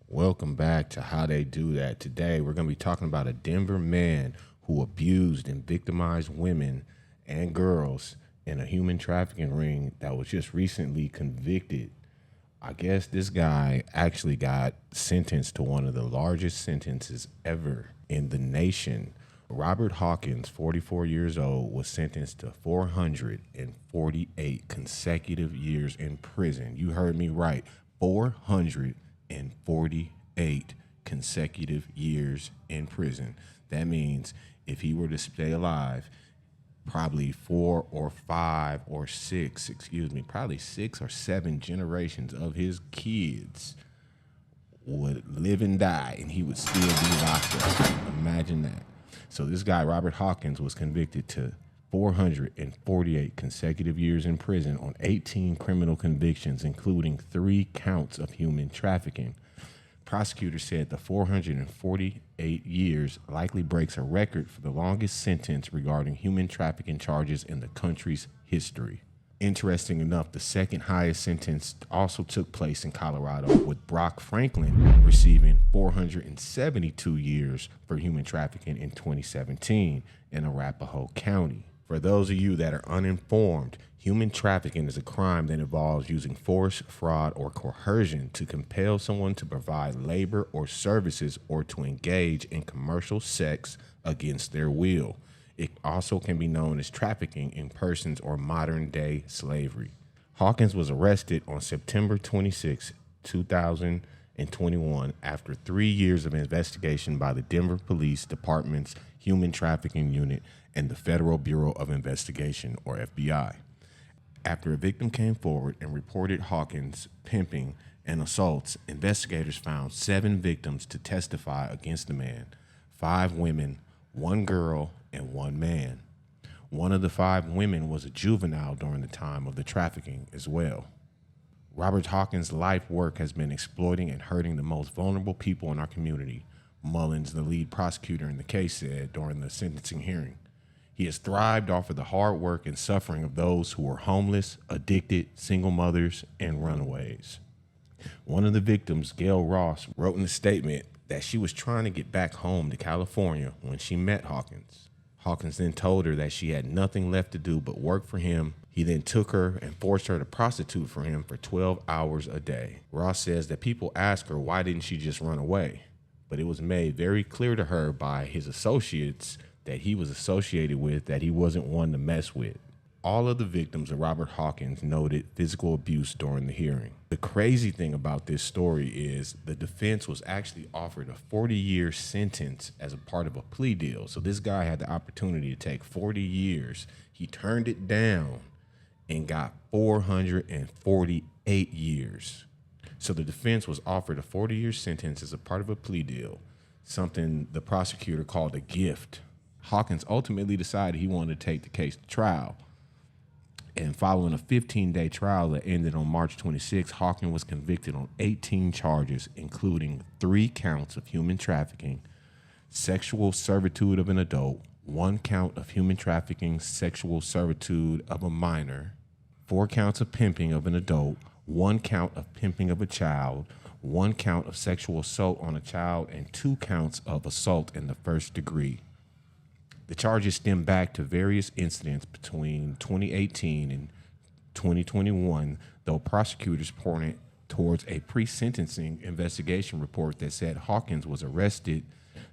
Welcome back to How They Do That. Today, we're going to be talking about a Denver man who abused and victimized women and girls in a human trafficking ring that was just recently convicted. I guess this guy actually got sentenced to one of the largest sentences ever in the nation. Robert Hawkins, 44 years old, was sentenced to 448 consecutive years in prison. You heard me right, 448 consecutive years in prison. That means if he were to stay alive, probably probably 6 or 7 generations of his kids would live and die, and he would still be locked up. Imagine that. So this guy, Robert Hawkins, was convicted to 448 consecutive years in prison on 18 criminal convictions, including 3 counts of human trafficking. Prosecutors said the 448 years likely breaks a record for the longest sentence regarding human trafficking charges in the country's history. Interesting enough, the second highest sentence also took place in Colorado, with Brock Franklin receiving 472 years for human trafficking in 2017 in Arapahoe County. For those of you that are uninformed, human trafficking is a crime that involves using force, fraud, or coercion to compel someone to provide labor or services or to engage in commercial sex against their will. It also can be known as trafficking in persons or modern-day slavery. Hawkins was arrested on September 26, 2021, after 3 years of investigation by the Denver Police Department's Human Trafficking Unit and the Federal Bureau of Investigation, or FBI. After a victim came forward and reported Hawkins' pimping and assaults, investigators found 7 victims to testify against the man: 5 women, 1 girl, and 1 man. One of the 5 women was a juvenile during the time of the trafficking as well. Robert Hawkins' life work has been exploiting and hurting the most vulnerable people in our community, Mullins, the lead prosecutor in the case, said during the sentencing hearing. He has thrived off of the hard work and suffering of those who are homeless, addicted, single mothers, and runaways. One of the victims, Gail Ross, wrote in a statement that she was trying to get back home to California when she met Hawkins. Hawkins then told her that she had nothing left to do but work for him. He then took her and forced her to prostitute for him for 12 hours a day. Ross says that people ask her why didn't she just run away, but it was made very clear to her by his associates that he was associated with that he wasn't one to mess with. All of the victims of Robert Hawkins noted physical abuse during the hearing. The crazy thing about this story is the defense was actually offered a 40-year sentence as a part of a plea deal. So this guy had the opportunity to take 40 years. He turned it down and got 448 years. So the defense was offered a 40-year sentence as a part of a plea deal, something the prosecutor called a gift. Hawkins ultimately decided he wanted to take the case to trial. And following a 15-day trial that ended on March 26, Hawkins was convicted on 18 charges, including 3 counts of human trafficking, sexual servitude of an adult, 1 count of human trafficking, sexual servitude of a minor, 4 counts of pimping of an adult, 1 count of pimping of a child, 1 count of sexual assault on a child, and 2 counts of assault in the first degree. The charges stem back to various incidents between 2018 and 2021, though prosecutors pointed towards a pre-sentencing investigation report that said Hawkins was arrested,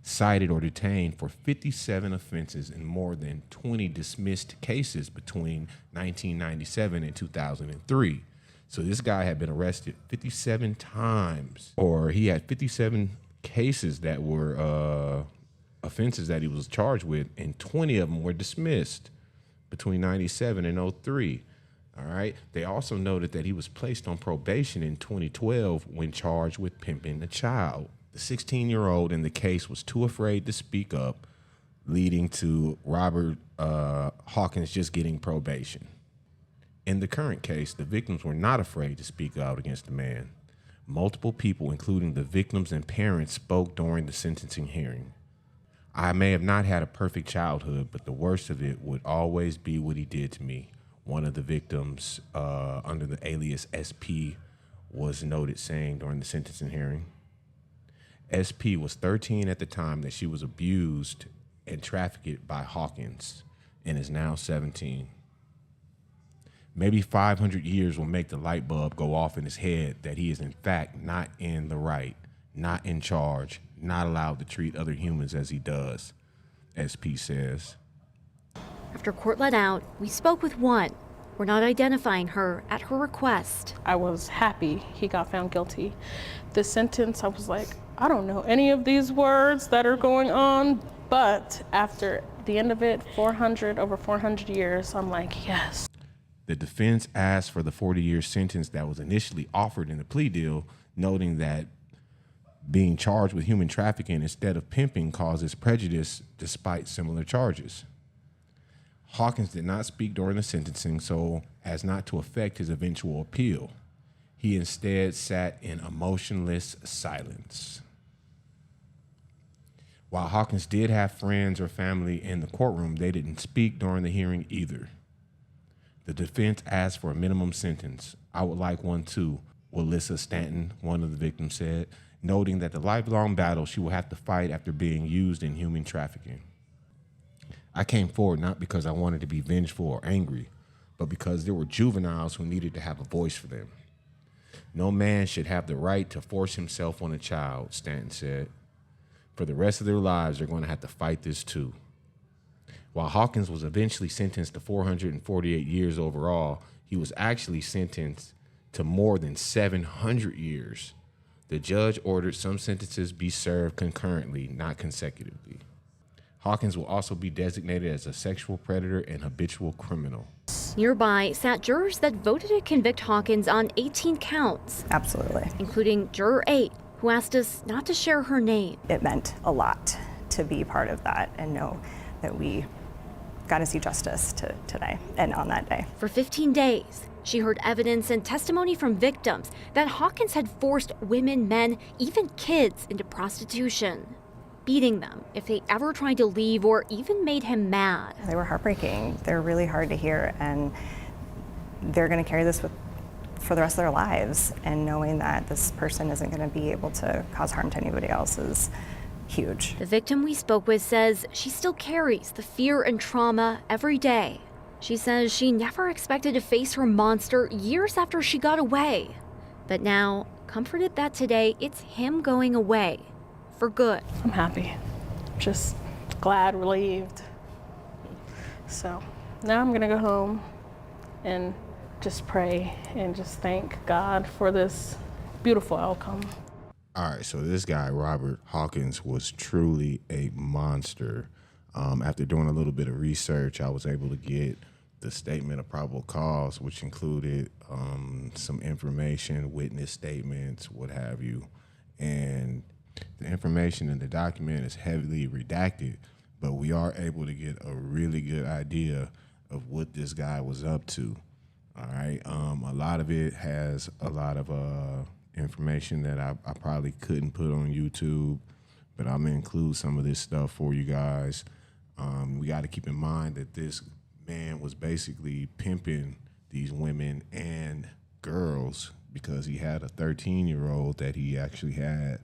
cited, or detained for 57 offenses in more than 20 dismissed cases between 1997 and 2003. So this guy had been arrested 57 times, or he had 57 cases that were offenses that he was charged with, and 20 of them were dismissed between 97 and 03. All right. They also noted that he was placed on probation in 2012 when charged with pimping a child. The 16-year-old in the case was too afraid to speak up, leading to Robert Hawkins just getting probation. In the current case, the victims were not afraid to speak out against the man. Multiple people, including the victims and parents, spoke during the sentencing hearing. I may have not had a perfect childhood, but the worst of it would always be what he did to me. One of the victims, under the alias SP, was noted saying during the sentencing hearing. SP was 13 at the time that she was abused and trafficked by Hawkins and is now 17. Maybe 500 years will make the light bulb go off in his head that he is in fact not in the right, not in charge, not allowed to treat other humans as he does, SP says. After court let out, we spoke with one. We're not identifying her at her request. I was happy he got found guilty. The sentence, I was like, I don't know any of these words that are going on, but after the end of it, over 400 years, I'm like, yes. The defense asked for the 40-year sentence that was initially offered in the plea deal, noting that being charged with human trafficking instead of pimping causes prejudice despite similar charges. Hawkins did not speak during the sentencing so as not to affect his eventual appeal. He instead sat in emotionless silence. While Hawkins did have friends or family in the courtroom, they didn't speak during the hearing either. The defense asked for a minimum sentence. I would like one too, Walissa Stanton, one of the victims, said, noting that the lifelong battle she will have to fight after being used in human trafficking. I came forward not because I wanted to be vengeful or angry, but because there were juveniles who needed to have a voice for them. No man should have the right to force himself on a child, Stanton said. For the rest of their lives, they're going to have to fight this too. While Hawkins was eventually sentenced to 448 years overall, he was actually sentenced to more than 700 years. The judge ordered some sentences be served concurrently, not consecutively. Hawkins will also be designated as a sexual predator and habitual criminal. Nearby sat jurors that voted to convict Hawkins on 18 counts. Absolutely. Including Juror 8, who asked us not to share her name. It meant a lot to be part of that and know that we got to see justice today and on that day. For 15 days, she heard evidence and testimony from victims that Hawkins had forced women, men, even kids into prostitution, beating them if they ever tried to leave or even made him mad. They were heartbreaking. They're really hard to hear, and they're going to carry this for the rest of their lives. And knowing that this person isn't going to be able to cause harm to anybody else is huge. The victim we spoke with says she still carries the fear and trauma every day. She says she never expected to face her monster years after she got away, but now comforted that today it's him going away for good. I'm happy, just glad, relieved. So now I'm gonna go home and just pray and just thank God for this beautiful outcome. All right, so this guy, Robert Hawkins, was truly a monster. After doing a little bit of research, I was able to get the statement of probable cause, which included some information, witness statements, what have you. And the information in the document is heavily redacted, but we are able to get a really good idea of what this guy was up to. All right, a lot of it has a lot of information that I probably couldn't put on YouTube, but I'm gonna include some of this stuff for you guys. We got to keep in mind that this man was basically pimping these women and girls because he had a 13-year-old that he actually had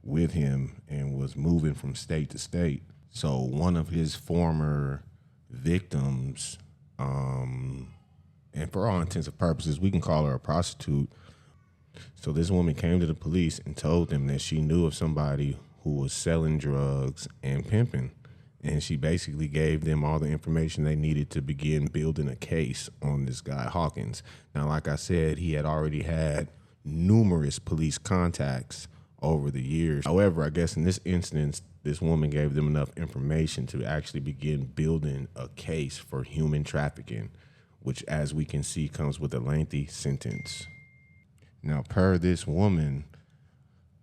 with him and was moving from state to state. So one of his former victims, and for all intents and purposes, we can call her a prostitute. So this woman came to the police and told them that she knew of somebody who was selling drugs and pimping. And she basically gave them all the information they needed to begin building a case on this guy, Hawkins. Now, like I said, he had already had numerous police contacts over the years. However, I guess in this instance, this woman gave them enough information to actually begin building a case for human trafficking, which, as we can see, comes with a lengthy sentence. Now, per this woman,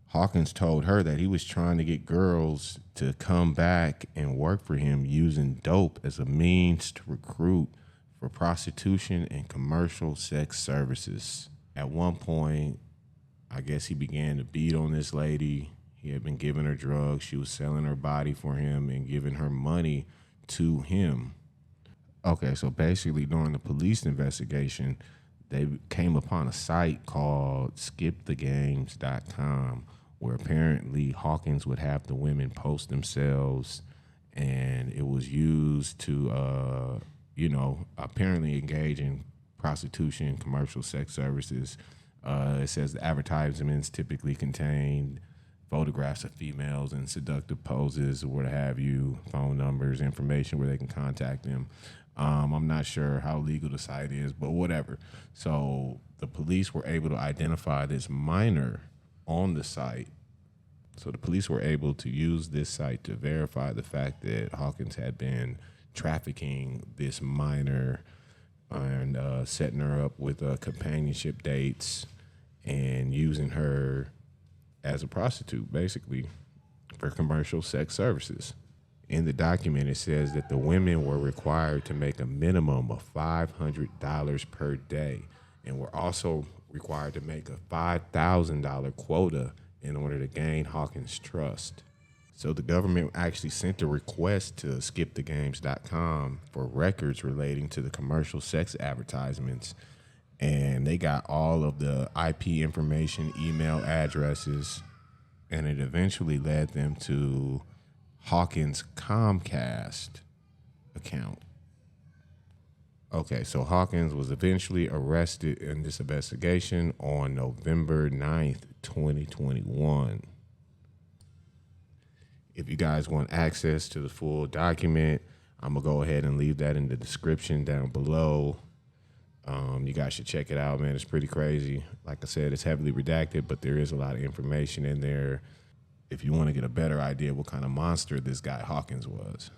Hawkins told her that he was trying to get girls to come back and work for him using dope as a means to recruit for prostitution and commercial sex services. At one point, I guess he began to beat on this lady. He had been giving her drugs. She was selling her body for him and giving her money to him. Okay, so basically during the police investigation, they came upon a site called skipthegames.com, where apparently Hawkins would have the women post themselves, and it was used to, apparently engage in prostitution, commercial sex services. It says the advertisements typically contained photographs of females in seductive poses or what have you, phone numbers, information where they can contact them. I'm not sure how legal the site is, but whatever. So the police were able to identify this minor on the site. So the police were able to use this site to verify the fact that Hawkins had been trafficking this minor and setting her up with companionship dates and using her as a prostitute, basically, for commercial sex services. In the document, it says that the women were required to make a minimum of $500 per day and were also required to make a $5,000 quota in order to gain Hawkins' trust. So the government actually sent a request to skipthegames.com for records relating to the commercial sex advertisements, and they got all of the IP information, email addresses, and it eventually led them to Hawkins' Comcast account. Okay, so Hawkins was eventually arrested in this investigation on November 9th, 2021. If you guys want access to the full document, I'm going to go ahead and leave that in the description down below. You guys should check it out, man. It's pretty crazy. Like I said, it's heavily redacted, but there is a lot of information in there if you want to get a better idea what kind of monster this guy Hawkins was.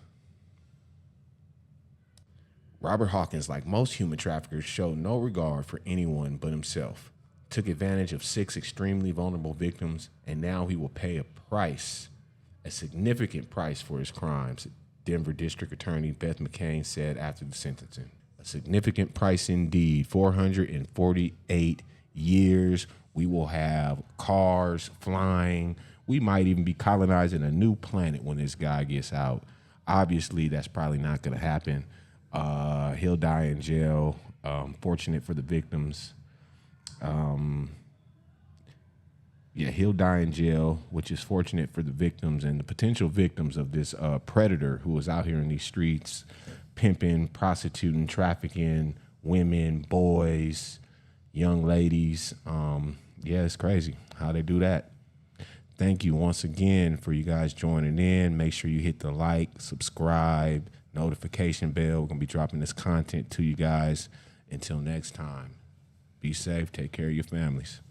Robert Hawkins, like most human traffickers, showed no regard for anyone but himself, took advantage of 6 extremely vulnerable victims, and now he will pay a price, a significant price for his crimes, Denver District Attorney Beth McCain said after the sentencing. A significant price indeed, 448 years. We will have cars flying. We might even be colonizing a new planet when this guy gets out. Obviously, that's probably not going to happen. He'll die in jail. Fortunate for the victims. He'll die in jail, which is fortunate for the victims and the potential victims of this predator who was out here in these streets, pimping, prostituting, trafficking women, boys, young ladies. It's crazy how they do that. Thank you once again for you guys joining in. Make sure you hit the like, subscribe, notification bell. We're going to be dropping this content to you guys. Until next time, be safe. Take care of your families.